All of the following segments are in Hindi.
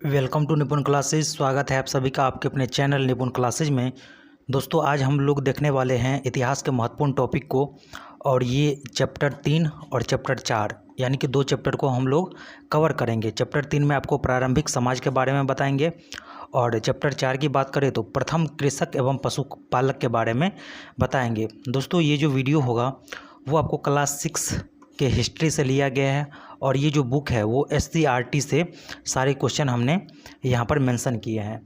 वेलकम टू निपुण क्लासेज। स्वागत है आप सभी का आपके अपने चैनल निपुण क्लासेज में। दोस्तों आज हम लोग देखने वाले हैं इतिहास के महत्वपूर्ण टॉपिक को, और ये चैप्टर 3 और चैप्टर 4 यानी कि 2 चैप्टर को हम लोग कवर करेंगे। चैप्टर 3 में आपको प्रारंभिक समाज के बारे में बताएंगे, और चैप्टर 4 की बात करें तो प्रथम कृषक एवं पशुपालक के बारे में बताएंगे। दोस्तों ये जो वीडियो होगा वो आपको क्लास 6 के हिस्ट्री से लिया गया है, और ये जो बुक है वो SCERT से सारे क्वेश्चन हमने यहाँ पर मेंशन किए हैं।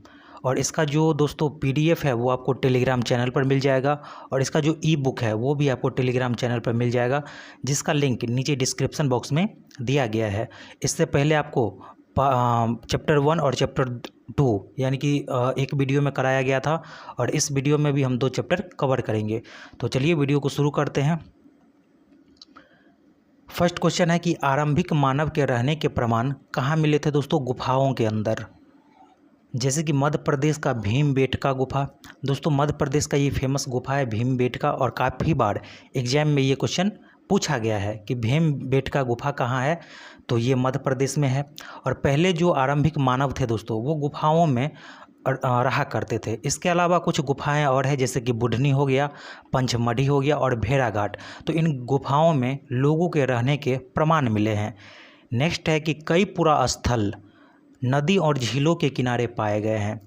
और इसका जो दोस्तों PDF है वो आपको टेलीग्राम चैनल पर मिल जाएगा, और इसका जो ई-बुक है वो भी आपको टेलीग्राम चैनल पर मिल जाएगा, जिसका लिंक नीचे डिस्क्रिप्शन बॉक्स में दिया गया है। इससे पहले आपको चैप्टर 1 और चैप्टर 2 यानी कि एक वीडियो में कराया गया था, और इस वीडियो में भी हम 2 चैप्टर कवर करेंगे। तो चलिए वीडियो को शुरू करते हैं। फर्स्ट क्वेश्चन है कि आरंभिक मानव के रहने के प्रमाण कहाँ मिले थे दोस्तों? गुफाओं के अंदर। जैसे कि मध्य प्रदेश का भीमबेटका गुफा। दोस्तों मध्य प्रदेश का ये फेमस गुफा है भीमबेटका, और काफ़ी बार एग्जाम में ये क्वेश्चन पूछा गया है कि भीमबेटका गुफा कहाँ है, तो ये मध्य प्रदेश में है। और पहले जो आरंभिक मानव थे दोस्तों वो गुफाओं में रहा करते थे। इसके अलावा कुछ गुफाएं और हैं, जैसे कि बुढ़नी हो गया, पंचमढ़ी हो गया और भेड़ाघाट। तो इन गुफाओं में लोगों के रहने के प्रमाण मिले हैं। नेक्स्ट है कि कई पुरा स्थल नदी और झीलों के किनारे पाए गए हैं।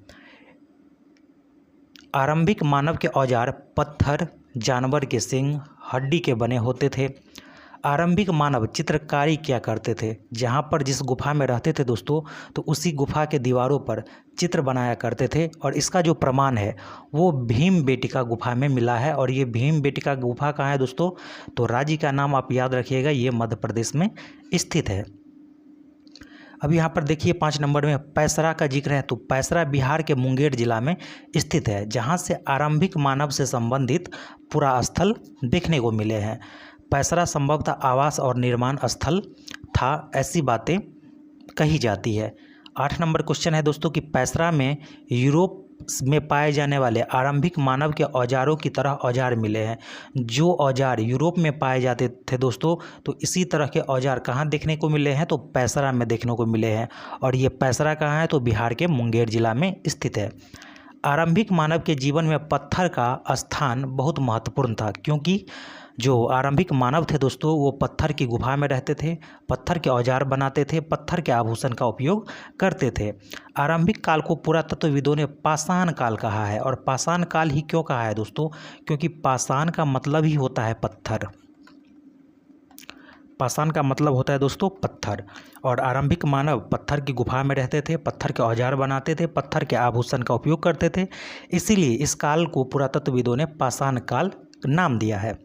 आरंभिक मानव के औजार पत्थर, जानवर के सींग, हड्डी के बने होते थे। आरंभिक मानव चित्रकारी क्या करते थे? जहाँ पर जिस गुफा में रहते थे दोस्तों, तो उसी गुफा के दीवारों पर चित्र बनाया करते थे, और इसका जो प्रमाण है वो भीमबेटका गुफा में मिला है। और ये भीमबेटका गुफा कहाँ है दोस्तों? तो राज्य का नाम आप याद रखिएगा, ये मध्य प्रदेश में स्थित है। अब यहाँ पर देखिए 5 नंबर में पैसरा का जिक्र है, तो पैसरा बिहार के मुंगेर जिला में स्थित है, जहाँ से आरंभिक मानव से संबंधित पुरा स्थल देखने को मिले हैं। पैसरा संभवतः आवास और निर्माण स्थल था, ऐसी बातें कही जाती है। 8 नंबर क्वेश्चन है दोस्तों कि पैसरा में यूरोप में पाए जाने वाले आरंभिक मानव के औजारों की तरह औजार मिले हैं। जो औजार यूरोप में पाए जाते थे दोस्तों, तो इसी तरह के औजार कहाँ देखने को मिले हैं? तो पैसरा में देखने को मिले हैं, और ये पैसरा कहाँ है? तो बिहार के मुंगेर जिला में स्थित है। आरंभिक मानव के जीवन में पत्थर का स्थान बहुत महत्वपूर्ण था, क्योंकि जो आरंभिक मानव थे दोस्तों वो पत्थर की गुफा में रहते थे, पत्थर के औजार बनाते थे, पत्थर के आभूषण का उपयोग करते थे। आरंभिक काल को पुरातत्वविदों ने पाषाण काल कहा है, और पाषाण काल ही क्यों कहा है दोस्तों? क्योंकि पाषाण का मतलब ही होता है पत्थर। पाषाण का मतलब होता है दोस्तों पत्थर, और आरंभिक मानव पत्थर की गुफा में रहते थे, पत्थर के औजार बनाते थे, पत्थर के आभूषण का उपयोग करते थे, इसीलिए इस काल को पुरातत्वविदों ने पाषाण काल नाम दिया है।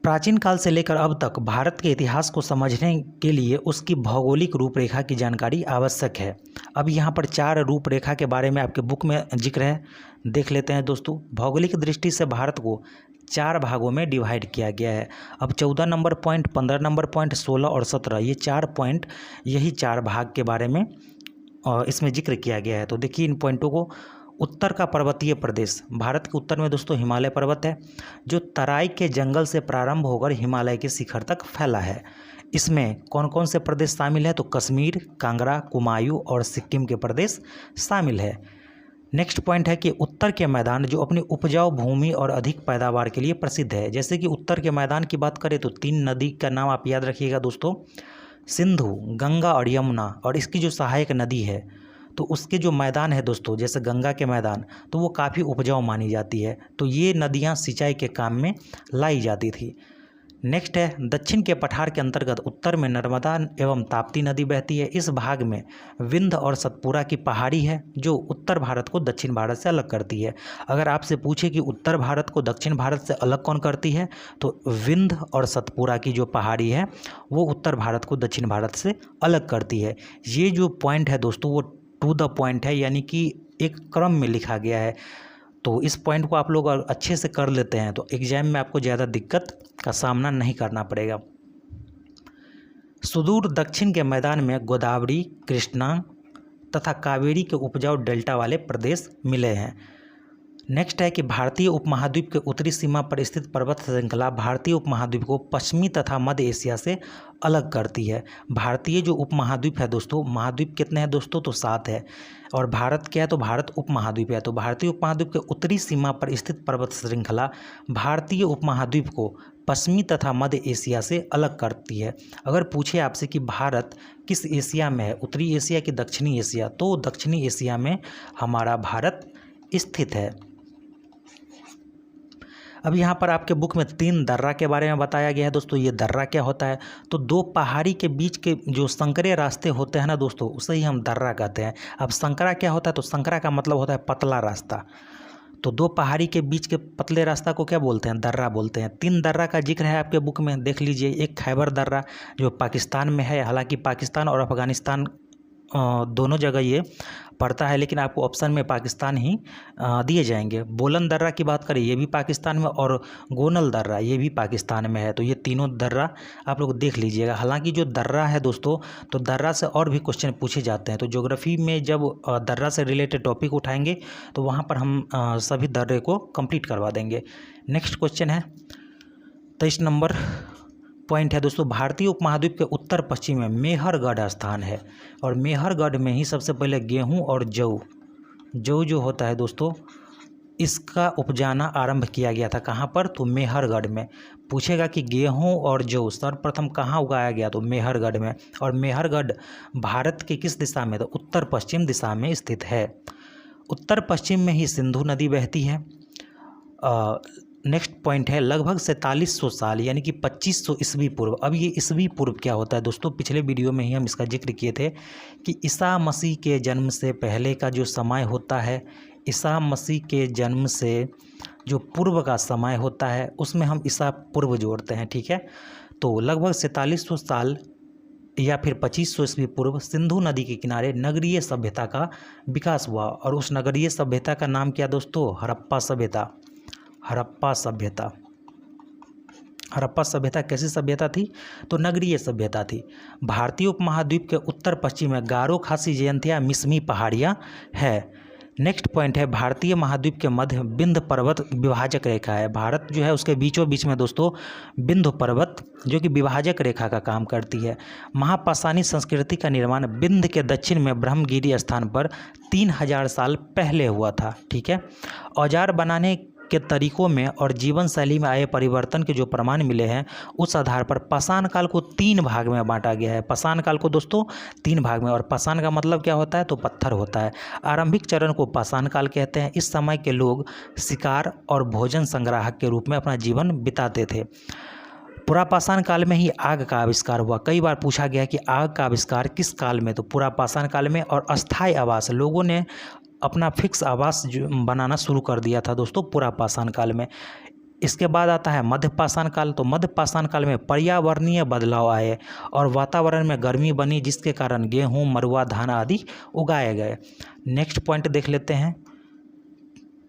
प्राचीन काल से लेकर अब तक भारत के इतिहास को समझने के लिए उसकी भौगोलिक रूपरेखा की जानकारी आवश्यक है। अब यहाँ पर 4 रूपरेखा के बारे में आपके बुक में जिक्र है, देख लेते हैं दोस्तों। भौगोलिक दृष्टि से भारत को 4 भागों में डिवाइड किया गया है। अब 14 नंबर पॉइंट, 15 नंबर पॉइंट, 16 और 17 ये 4 पॉइंट, यही 4 भाग के बारे में इसमें जिक्र किया गया है। तो देखिए इन पॉइंटों को। उत्तर का पर्वतीय प्रदेश, भारत के उत्तर में दोस्तों हिमालय पर्वत है, जो तराई के जंगल से प्रारंभ होकर हिमालय के शिखर तक फैला है। इसमें कौन कौन से प्रदेश शामिल है? तो कश्मीर, कांगड़ा, कुमायूं और सिक्किम के प्रदेश शामिल है। नेक्स्ट पॉइंट है कि उत्तर के मैदान जो अपनी उपजाऊ भूमि और अधिक पैदावार के लिए प्रसिद्ध है। जैसे कि उत्तर के मैदान की बात करें तो 3 नदी का नाम आप याद रखिएगा दोस्तों, सिंधु, गंगा और यमुना, और इसकी जो सहायक नदी है तो उसके जो मैदान है दोस्तों, जैसे गंगा के मैदान, तो वो काफ़ी उपजाऊ मानी जाती है, तो ये नदियाँ सिंचाई के काम में लाई जाती थी। नेक्स्ट है दक्षिण के पठार के अंतर्गत उत्तर में नर्मदा एवं ताप्ती नदी बहती है। इस भाग में विंध्य और सतपुरा की पहाड़ी है, जो उत्तर भारत को दक्षिण भारत से अलग करती है। अगर आपसे पूछे कि उत्तर भारत को दक्षिण भारत से अलग कौन करती है, तो विंध्य और सतपुरा की जो पहाड़ी है वो उत्तर भारत को दक्षिण भारत से अलग करती है। ये जो पॉइंट है दोस्तों वो टू द पॉइंट है, यानी कि एक क्रम में लिखा गया है। तो इस पॉइंट को आप लोग अच्छे से कर लेते हैं तो एग्जाम में आपको ज़्यादा दिक्कत का सामना नहीं करना पड़ेगा। सुदूर दक्षिण के मैदान में गोदावरी, कृष्णा तथा कावेरी के उपजाऊ डेल्टा वाले प्रदेश मिले हैं। नेक्स्ट है कि भारतीय उपमहाद्वीप के उत्तरी सीमा पर स्थित पर्वत श्रृंखला भारतीय उपमहाद्वीप को पश्चिमी तथा मध्य एशिया से अलग करती है। भारतीय जो उपमहाद्वीप है दोस्तों, महाद्वीप कितने हैं दोस्तों, तो 7 है, और भारत क्या है, तो भारत उपमहाद्वीप है। तो भारतीय उपमहाद्वीप के उत्तरी सीमा पर स्थित पर्वत श्रृंखला भारतीय उपमहाद्वीप को पश्चिमी तथा मध्य एशिया से अलग करती है। अगर पूछे आपसे कि भारत किस एशिया में है, उत्तरी एशिया कि दक्षिणी एशिया, तो दक्षिणी एशिया में हमारा भारत स्थित है। अब यहाँ पर आपके बुक में 3 दर्रा के बारे में बताया गया है दोस्तों। ये दर्रा क्या होता है, तो 2 पहाड़ी के बीच के जो संकरे रास्ते होते हैं ना दोस्तों, उसे ही हम दर्रा कहते हैं। अब संकरा क्या होता है, तो संकरा का मतलब होता है पतला रास्ता। तो 2 पहाड़ी के बीच के पतले रास्ता को क्या बोलते हैं, दर्रा बोलते हैं। 3 दर्रा का जिक्र है आपके बुक में, देख लीजिए। एक खैबर दर्रा जो पाकिस्तान में है, हालांकि पाकिस्तान और अफगानिस्तान दोनों जगह ये पड़ता है, लेकिन आपको ऑप्शन में पाकिस्तान ही दिए जाएंगे। बोलन दर्रा की बात करें, ये भी पाकिस्तान में, और गोनल दर्रा ये भी पाकिस्तान में है। तो ये तीनों दर्रा आप लोग देख लीजिएगा। हालांकि जो दर्रा है दोस्तों, तो दर्रा से और भी क्वेश्चन पूछे जाते हैं। तो ज्योग्राफी में जब दर्रा से रिलेटेड टॉपिक उठाएंगे तो वहाँ पर हम सभी दर्रे को कंप्लीट करवा देंगे। नेक्स्ट क्वेश्चन है 23 नंबर पॉइंट है दोस्तों, भारतीय उपमहाद्वीप के उत्तर पश्चिम में मेहरगढ़ स्थान है, और मेहरगढ़ में ही सबसे पहले गेहूं और जौ जो होता है दोस्तों, इसका उपजाना आरंभ किया गया था। कहाँ पर, तो मेहरगढ़ में। पूछेगा कि गेहूं और जौ सर्वप्रथम कहाँ उगाया गया, तो मेहरगढ़ में। और मेहरगढ़ भारत के किस दिशा में, तो उत्तर पश्चिम दिशा में स्थित है। उत्तर पश्चिम में ही सिंधु नदी बहती है। नेक्स्ट पॉइंट है लगभग 4700 साल यानी कि 2500 ईस्वी पूर्व। अब ये ईस्वी पूर्व क्या होता है दोस्तों, पिछले वीडियो में ही हम इसका जिक्र किए थे कि ईसा मसीह के जन्म से पहले का जो समय होता है, ईसा मसीह के जन्म से जो पूर्व का समय होता है, उसमें हम ईसा पूर्व जोड़ते हैं, ठीक है। तो लगभग 4700 साल या फिर 2500 ईस्वी पूर्व सिंधु नदी के किनारे नगरीय सभ्यता का विकास हुआ, और उस नगरीय सभ्यता का नाम क्या दोस्तों, हड़प्पा सभ्यता। हड़प्पा सभ्यता। हड़प्पा सभ्यता कैसी सभ्यता थी, तो नगरीय सभ्यता थी। भारतीय उपमहाद्वीप के उत्तर पश्चिम में गारो, खासी, जयंतिया, मिसमी पहाड़ियाँ है। नेक्स्ट पॉइंट है भारतीय महाद्वीप के मध्य विंध्य पर्वत विभाजक रेखा है। भारत जो है उसके बीचों बीच में दोस्तों विंध्य पर्वत जो कि विभाजक रेखा का काम करती है। महापाषाणी संस्कृति का निर्माण विंध्य के दक्षिण में ब्रह्मगिरी स्थान पर 3000 साल पहले हुआ था, ठीक है। औजार बनाने के तरीकों में और जीवन शैली में आए परिवर्तन के जो प्रमाण मिले हैं, उस आधार पर पाषाण काल को 3 भाग में बांटा गया है। पाषाण काल को दोस्तों 3 भाग में, और पाषाण का मतलब क्या होता है, तो पत्थर होता है। आरंभिक चरण को पाषाण काल कहते हैं। इस समय के लोग शिकार और भोजन संग्राहक के रूप में अपना जीवन बिताते थे। पुरापाषाण काल में ही आग का आविष्कार हुआ। कई बार पूछा गया कि आग का आविष्कार किस काल में, तो पुरापाषाण काल में। और अस्थायी आवास, लोगों ने अपना फिक्स आवास बनाना शुरू कर दिया था दोस्तों पुरापाषाण काल में। इसके बाद आता है मध्यपाषाण काल। तो मध्यपाषाण काल में पर्यावरणीय बदलाव आए और वातावरण में गर्मी बनी, जिसके कारण गेहूं, मरुआ, धान आदि उगाए गए। नेक्स्ट पॉइंट देख लेते हैं,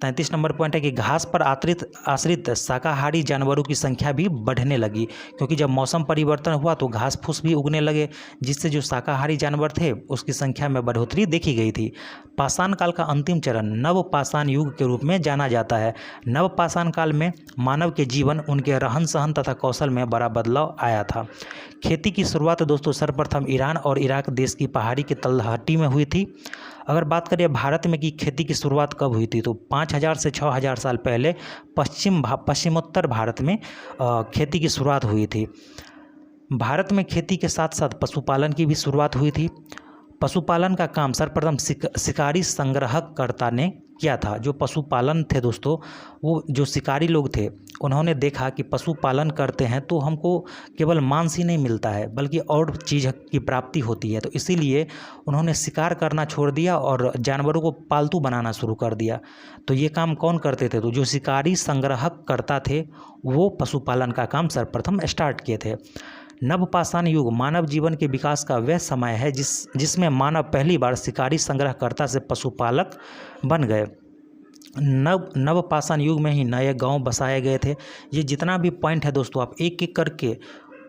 33 नंबर पॉइंट है कि घास पर आश्रित शाकाहारी जानवरों की संख्या भी बढ़ने लगी, क्योंकि जब मौसम परिवर्तन हुआ तो घास फूस भी उगने लगे, जिससे जो शाकाहारी जानवर थे उसकी संख्या में बढ़ोतरी देखी गई थी। पाषाण काल का अंतिम चरण नवपाषाण युग के रूप में जाना जाता है। नवपाषाण काल में मानव के जीवन, उनके रहन सहन तथा कौशल में बड़ा बदलाव आया था। खेती की शुरुआत दोस्तों सर्वप्रथम ईरान और इराक देश की पहाड़ी की तलहटी में हुई थी। अगर बात करें भारत में कि खेती की शुरुआत कब हुई थी, तो 5000 से 6000 साल पहले पश्चिमोत्तर भारत में खेती की शुरुआत हुई थी। भारत में खेती के साथ साथ पशुपालन की भी शुरुआत हुई थी। पशुपालन का काम सर्वप्रथम शिकारी संग्रहकर्ता ने किया था। जो पशुपालन थे दोस्तों, वो जो शिकारी लोग थे, उन्होंने देखा कि पशुपालन करते हैं तो हमको केवल मांस ही नहीं मिलता है, बल्कि और चीज़ की प्राप्ति होती है। तो इसीलिए उन्होंने शिकार करना छोड़ दिया और जानवरों को पालतू बनाना शुरू कर दिया। तो ये काम कौन करते थे, तो जो शिकारी संग्रहकर्ता थे वो पशुपालन का काम सर्वप्रथम स्टार्ट किए थे। नवपाषाण युग मानव जीवन के विकास का वह समय है जिसमें मानव पहली बार शिकारी संग्रहकर्ता से पशुपालक बन गए। नवपाषाण युग में ही नए गांव बसाए गए थे। ये जितना भी पॉइंट है दोस्तों, आप एक एक करके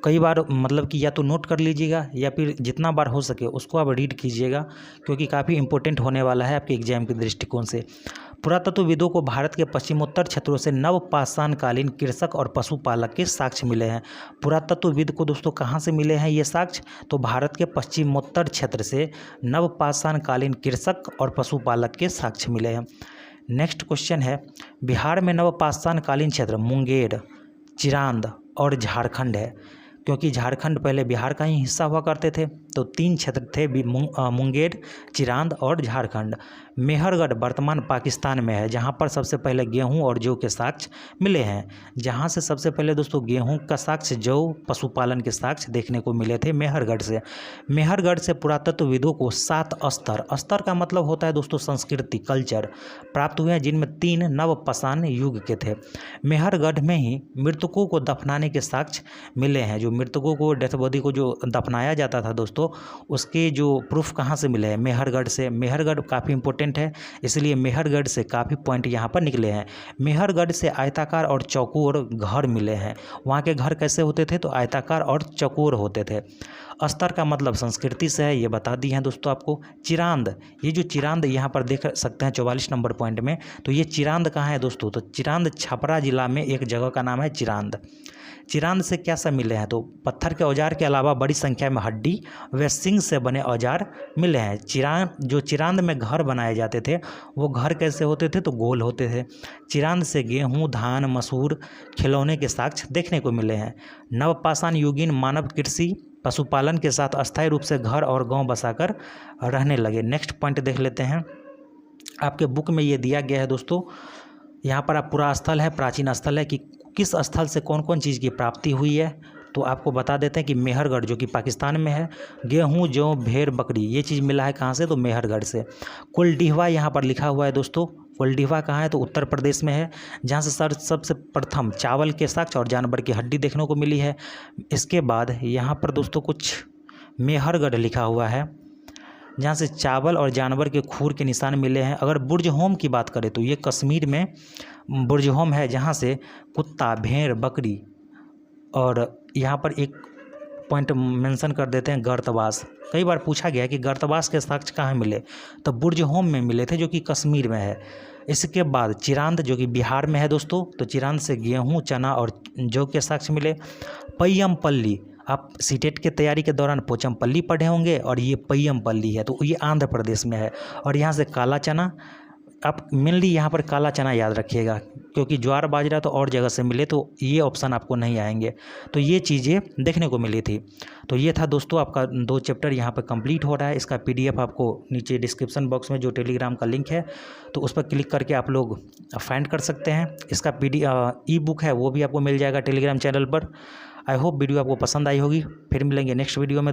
कई बार मतलब कि या तो नोट कर लीजिएगा या फिर जितना बार हो सके उसको आप रीड कीजिएगा, क्योंकि काफ़ी इंपॉर्टेंट होने वाला है आपके एग्जाम के दृष्टिकोण से। पुरातत्वविदों को भारत के पश्चिमोत्तर क्षेत्रों से नवपाषाणकालीन कृषक और पशुपालक के साक्ष्य मिले हैं। पुरातत्वविद को दोस्तों कहाँ से मिले हैं ये साक्ष्य? तो भारत के पश्चिमोत्तर क्षेत्र से नवपाषाणकालीन कृषक और पशुपालक के साक्ष्य मिले हैं। नेक्स्ट क्वेश्चन है, बिहार में नवपाषाणकालीन क्षेत्र मुंगेर, चिरांद और झारखंड है। क्योंकि झारखंड पहले बिहार का ही हिस्सा हुआ करते थे, तो 3 क्षेत्र थे मुंगेर, चिरांद और झारखंड। मेहरगढ़ वर्तमान पाकिस्तान में है, जहां पर सबसे पहले गेहूं और जौ के साक्ष्य मिले हैं। जहां से सबसे पहले दोस्तों गेहूं का साक्ष्य, जौ, पशुपालन के साक्ष्य देखने को मिले थे मेहरगढ़ से। मेहरगढ़ से पुरातत्वविदों को 7 स्तर का मतलब होता है दोस्तों संस्कृति, कल्चर, प्राप्त हुए हैं, जिनमें 3 नवपाषाण युग के थे। मेहरगढ़ में ही मृतकों को दफनाने के साक्ष्य मिले हैं। जो मृतकों को, डेथ बॉडी को जो दफनाया जाता था दोस्तों, उसके जो प्रूफ कहाँ से मिले हैं? मेहरगढ़ से। मेहरगढ़ काफ़ी इंपॉर्टेंट है, इसलिए मेहरगढ़ से काफ़ी पॉइंट यहाँ पर निकले हैं। मेहरगढ़ से आयताकार और चौकोर घर मिले हैं। वहाँ के घर कैसे होते थे? तो आयताकार और चौकोर होते थे। स्तर का मतलब संस्कृति से है, ये बता दी हैं दोस्तों आपको। चिरांद, ये जो चिरांद यहाँ पर देख सकते हैं 44 नंबर पॉइंट में, तो ये चिरांद कहाँ है दोस्तों? तो चिरांद छपरा जिला में एक जगह का नाम है चिरांद। चिरांद से क्या सब मिले हैं? तो पत्थर के औजार के अलावा बड़ी संख्या में हड्डी व सिंग से बने औजार मिले हैं। चिरांद में घर बनाए जाते थे, वो घर कैसे होते थे? तो गोल होते थे। चिरांद से गेहूं, धान, मसूर, खिलौने के साक्ष्य देखने को मिले हैं। नवपाषाण युगीन मानव कृषि, पशुपालन के साथ अस्थायी रूप से घर और गांव बसाकर रहने लगे। नेक्स्ट पॉइंट देख लेते हैं। आपके बुक में ये दिया गया है दोस्तों, यहाँ पर आप पूरा स्थल है, प्राचीन स्थल है, कि किस स्थल से कौन कौन चीज़ की प्राप्ति हुई है। तो आपको बता देते हैं कि मेहरगढ़, जो कि पाकिस्तान में है, गेहूं, जौ, भेड़, बकरी, ये चीज़ मिला है कहाँ से? तो मेहरगढ़ से। कुलडीहवा यहाँ पर लिखा हुआ है दोस्तों। कुलडीहवा कहाँ है? तो उत्तर प्रदेश में है, जहाँ से सबसे प्रथम चावल के साक्ष्य और जानवर की हड्डी देखने को मिली है। इसके बाद यहाँ पर दोस्तों कुछ मेहरगढ़ लिखा हुआ है, जहाँ से चावल और जानवर के खूर के निशान मिले हैं। अगर बुर्जहोम की बात करें तो ये कश्मीर में बुर्जहोम है, जहाँ से कुत्ता, भेड़, बकरी, और यहाँ पर एक पॉइंट मेंशन कर देते हैं गर्तवास। कई बार पूछा गया कि गर्तवास के साक्ष्य कहाँ मिले? तो बुर्जहोम में मिले थे, जो कि कश्मीर में है। इसके बाद चिरांद, जो कि बिहार में है दोस्तों, तो चिरांद से गेहूँ, चना और जौ के साक्ष्य मिले। पय्यमपल्ली, आप सीटेट के तैयारी के दौरान पोचमपल्ली पढ़े होंगे, और ये पय्यमपल्ली है, तो ये आंध्र प्रदेश में है। और यहाँ से काला चना, आप मेनली यहाँ पर काला चना याद रखिएगा, क्योंकि ज्वार बाजरा तो और जगह से मिले, तो ये ऑप्शन आपको नहीं आएंगे। तो ये चीज़ें देखने को मिली थी। तो ये था दोस्तों आपका 2 चैप्टर यहाँ पर कंप्लीट हो रहा है। इसका PDF आपको नीचे डिस्क्रिप्शन बॉक्स में जो टेलीग्राम का लिंक है, तो उस पर क्लिक करके आप लोग फाइंड कर सकते हैं। इसका ई-बुक है, वो भी आपको मिल जाएगा टेलीग्राम चैनल पर। आई होप वीडियो आपको पसंद आई होगी। फिर मिलेंगे नेक्स्ट वीडियो में दोस्तों।